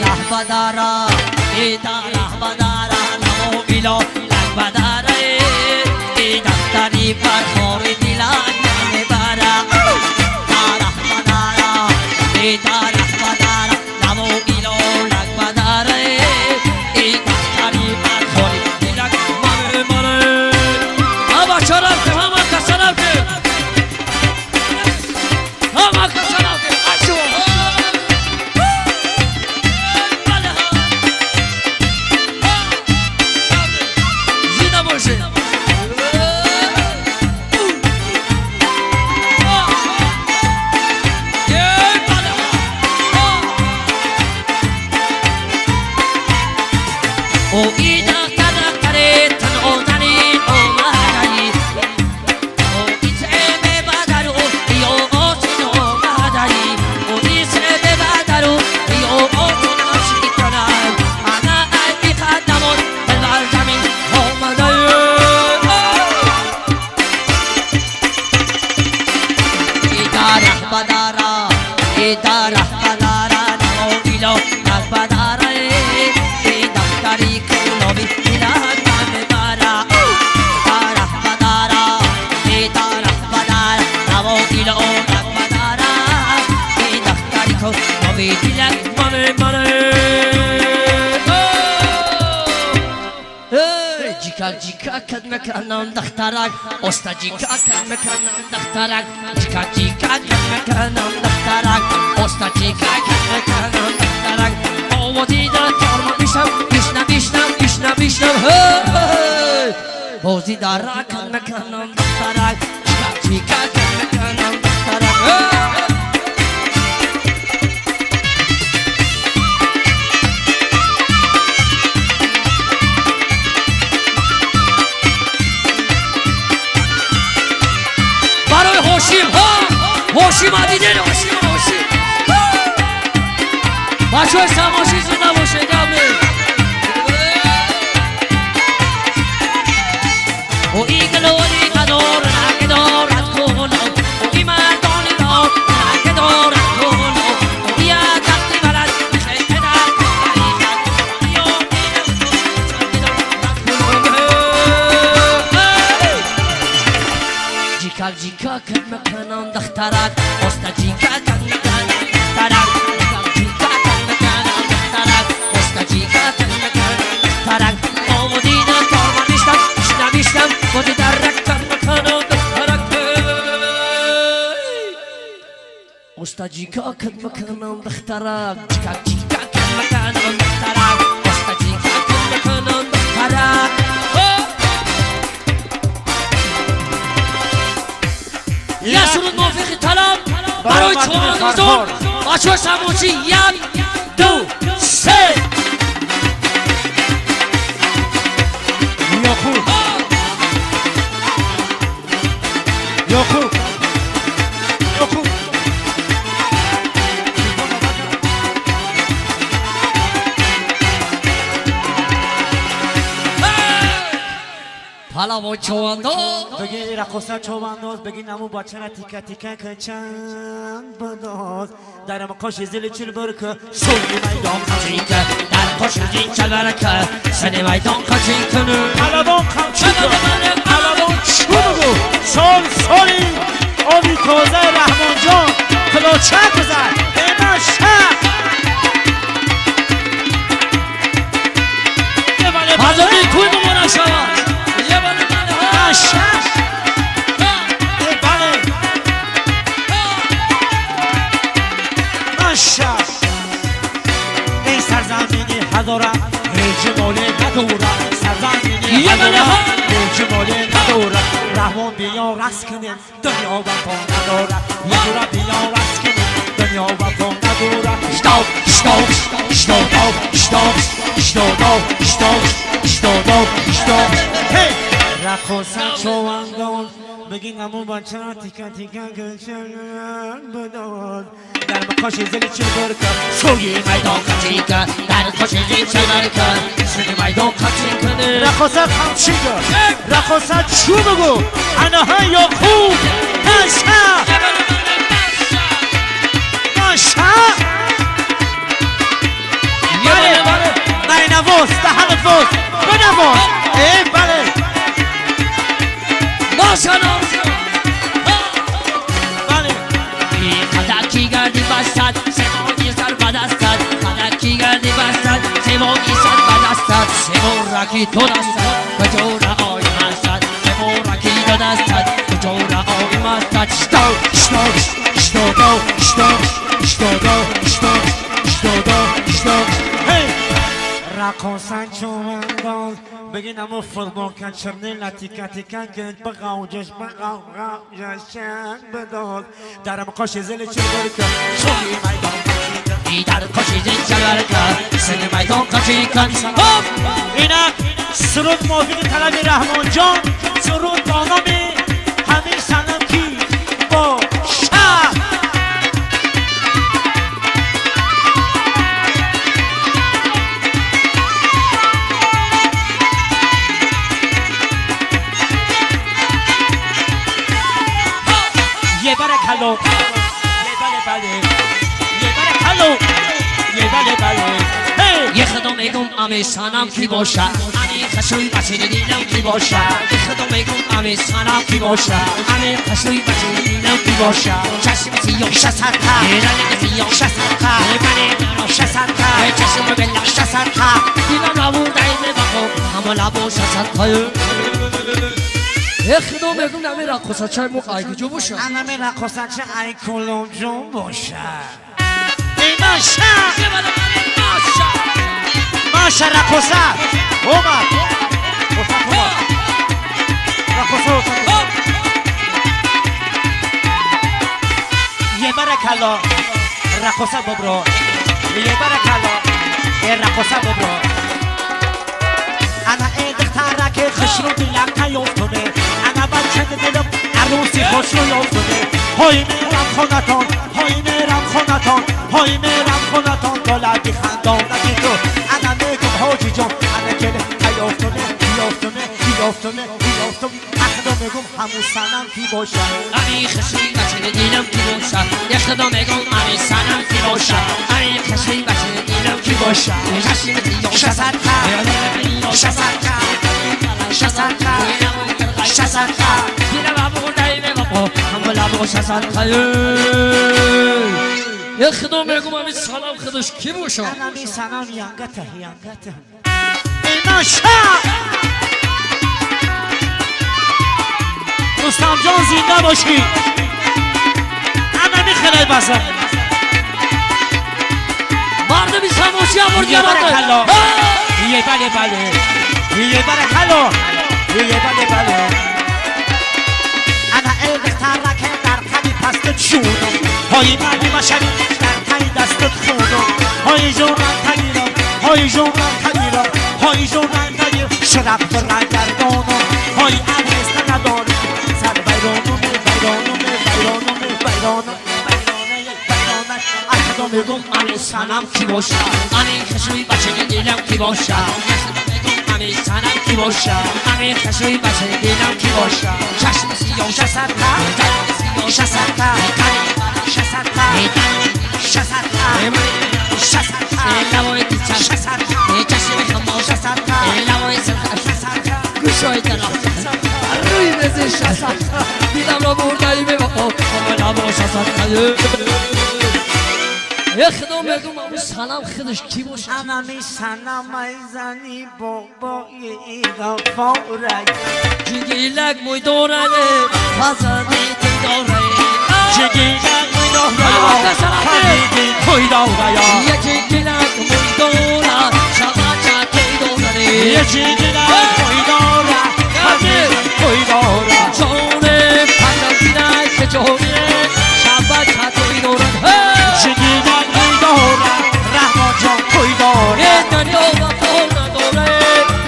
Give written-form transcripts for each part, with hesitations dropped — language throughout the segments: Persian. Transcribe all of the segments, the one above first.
بدارا ایداره بدارا نمو ایلو لگ بداره ای دفتری پر خوری دیلان نمیبره داره بدارا ایداره بدارا نمو ایلو لگ بداره ای دفتری پر خوری دیلان نمیبره آبا چرا که همه کسرم که همه کسرم که اشو او ایدا کدکره تن اوزنی اومدایی او ایسه ببادرو یو اوسینو مادایی او ایسه ببادرو یو اوسینو شیکنای انا ای خدمون بلبل زمین اومدایی ایداره بدارا ایداره بدارا نمو ایلو لگ بداره ای کنوی دیلان نمیبره داره بداره ای داره بداره نمو ایلو لگ بداره ای دختری کنوی دیلان نمیبره جیکا جیکا کد میکنم دخترک استا جیکا کد میکنم دخترک جیکا جیکا کد میکنم دخترک استا جیکا کد میکنم دخترک آوازی دار کارما میشم بیشنم بازی دار را کد میکنم دخترک جیکا جیکا کد میکنم دخترک برای هاشیم هاشیم عدیدین هاشیم بچه های سماشی زنده باشه گمه او ایگلوری قدار نگدارد کنو او ای مردانی دار نگدارد کنو او بیا تختی بلد خیلی در طریقت بیا جیکا جیکا کد مکنم دخترک استا جیکا کد مکنم دخترک جیکا کد مکنم دخترک استا جیکا کد مکنم دخترک آمودیدم کارما بیشتم بازی در رک کد مکنم دخترک استا جیکا کد مکنم دخترک جیکا جیکا کد مکنم دخترک استا جیکا کد مکنم دخترک یه سرود موفقی طلب برای چوانازون بچه سموچی یک دو سه یا خوب یا خوب یا خوب حالا با چوانداز بگی رقصه چوانداز بگی نمو بچه را تیکه تیکه که چند بداز در مقاش زیل چل برکه سوی میدان خچی که در قاش زیل چل برکه سنی میدان خچی کنه علبان خمچی که علبان چو بگو سالی آبی تازه رحمان جان کلاچه کزد اینا شک حضرتی کوی بمونه شود ای سرزمینی هزارم هیچ مالی ندورم سرزمینی هزارم هیچ مالی ندورم رحمان بیا رس کنیم دنیا وفا ندارم یه جورا بیا رس کنیم دنیا وفا ندارم رقصه چوانداز بگی نمو بچه را تیکه تیکه گشن بداز در مقاش زیل چل برکه سوی میدان خچی که در قاش زیل چل برکه سنی میدان خچی کنه رقصه خمچی که رقصه چو بگو انها یا خوب نشه بنواز بله ماشاءالله بله خدکی گردی بستد سمانی سر بدستد خدکی گردی بستد سمانی سر بدستد سمورکی تو دستد کجور آی مستد سمورکی تو دستد کجور آی مستد رقصن چون انداز بگین امو فوتبال کن چرنی لطیکتی کن گنج بقاوجش شنگ بداد درم قاش زل چه برکن شوی میدان در کشی زن چلر کرد سن میدان کشی کن اینا سرود موفق طلبی رحمان جان سرود با نام همین سنم کی با شب یه بره کلو یه بله یه خدا میگم امی سنم کی باشه امی خشوی بچه دیدم کی باشه یه خدا میگم امی سنم کی باشه امی خشوی بچه دیدم کی باشه چشم سیاه شسرکا رنگ سیاه شسرکا من شسرکا چشم بلا شسرکا دیدم نبود دایمه بخو همه لبو شسرکا یه خدا میگم نمی رقصه چای موقعی که جو باشه نمی رقصه چای کلوم جون باشه ای ماشا ماشا رقصه اومد رقصه یه برکلا رقصه ببرو یه برکلا رقصه ببرو انا ای دختره که خشرو دلم تیافتونه انا بچه دلم عروسی خوش رو یافتونه های میرم خونتان های میرم خونتان های میرم خونتان دولتی خندانتی تو انا میگم حاجی جان انا کله تیافتونه تیافتونه اخدا میگم همون سنم کی باشه امی خشوی بچه دیدم کی باشه یه خدا میگم امی سنم کی باشه امی خشوی بچه دیدم کی باشه چشم سیاه شسرکا شسرکا دیدم ابو دایمه بابا همه لبو شسرکا یه خدا میگم امی سنم خودش کی باشه امی سنم ینگته ای ماشا رستم جان زنده باشی انا میخلای بازم مرد بی سموشی آورد یه بله انا ای دختره که در تنی پستت شونم های مردی مشمی در تنی دستت خونم های جونم تگیرم های جونم تگیر شرف برگردانم های عویست ندارم سر بیرانم اخدا میگم امی سنم کی باشه امی خشوی بچه دیدم کی باشه امی سنم کی باشه امی خشوی بچه دیدم کی باشه چشم سیاه شسرکا لبای دیچم چشم خمال لبای سرخم گوشای دلم روی بزی شسرکا دیدم را بردایی به بابا همه لبا شسرکا یه خدا میگم امی سنم خودش کی باشه امی سنم ایزنی بابای ایگا فوره جگیلک موی داره فضلی تی داره جگیلک موی داره یکی گیلک موی داره شبچه تی داره یکی گیلک موی داره جانه پندر گیلک جانه شبچه تی داره جگیلک موی داره رحمان جان توی داره دنیا وفا نداره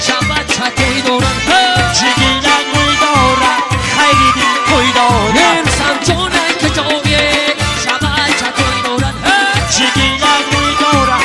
شبچه تی داره جگیلک موی داره خیلی دل توی داره انسان جانه که جانه شبچه تی داره جگیلک موی داره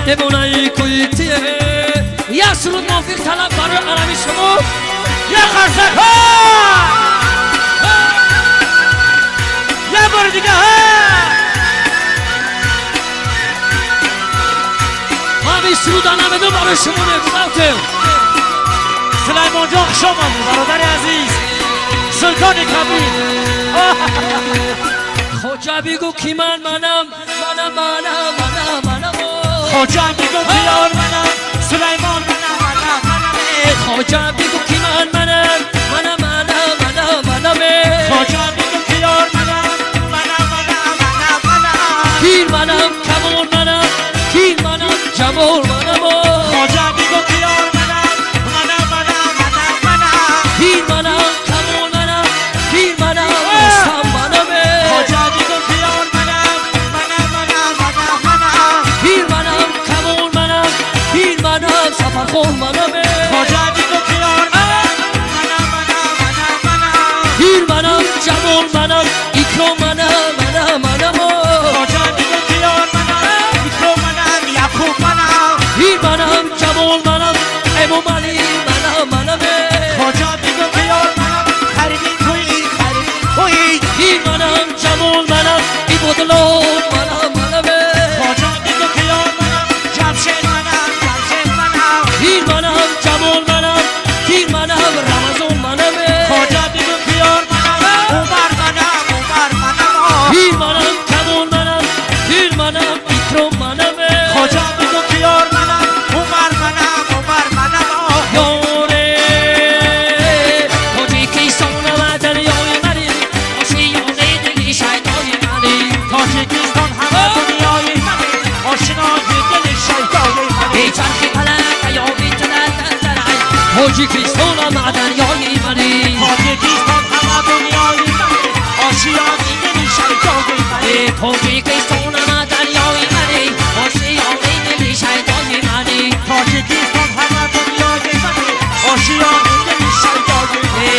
بمونه کویتیه یک سرود موفق طلب برای عربی شما یه خرسک یه بار دیگه همین سرود نمیدون برای شما میگذارتیم سلیمان جان خوش آمدی برادر عزیز سلطان کبیر خوجا بگو کی منم خوجا بگو کی یار منم سلیمان منم خوجا بگو کی منم خوجا بگو کی یار منم پیر منم کمال منم پیر منم جمال منم خوجا بگو کی یار منم پیر منم کمال منم پیر منم رستم منم خوجا بگو کی یار منم پیر منم کمال منم پیر منم سفرخور منم خوجا بگو کی یار پیر منم جمال منم اکرام منم خوجا بگو کی یار اکرام منم یعقوب منم پیر منم جمال منم امام علی منم خوجا بگو کی یار خریدی تویی پیر منم جمال منم عبادالله منم خوجا بگو کی یار جمشید منم پیر منم جمال منم پیر منم رمضان منم خوجا بگو کی یار عمر منم پیر منم کمال منم پیر منم اکرام منم خوجا بگو کی یار عمر منم یاره تاجیکستان وطن یای منی آشیانه دلی شیطان منی تاجیکستان همه دنیای منی آشنای دل شیطان منی ای چرخی پلک یا بیتنن تنزرعی تاجیکستان وطن یای منی تاجیکستان همه دنیای منی آشیانه دل شیطان منی ای تاجیکستان وطن یای منی آشیانه دلی شیطان منی تاجیکستان همه دنیای منی آشیانه دل شیطان منی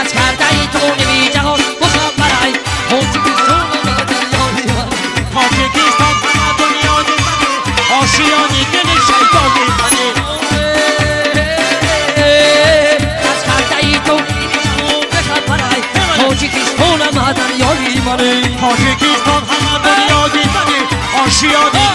از کرده ای تو نمی جهان مخبرای تاجیکستان وطن یای منی تاجیکستان همه دنیای منی آشیانه دل شیطان منی از کرده ای تو نمی جهان مخبرای تاجیکستان وطن یای منی تاجیکستان همه دنیای منی آشیانه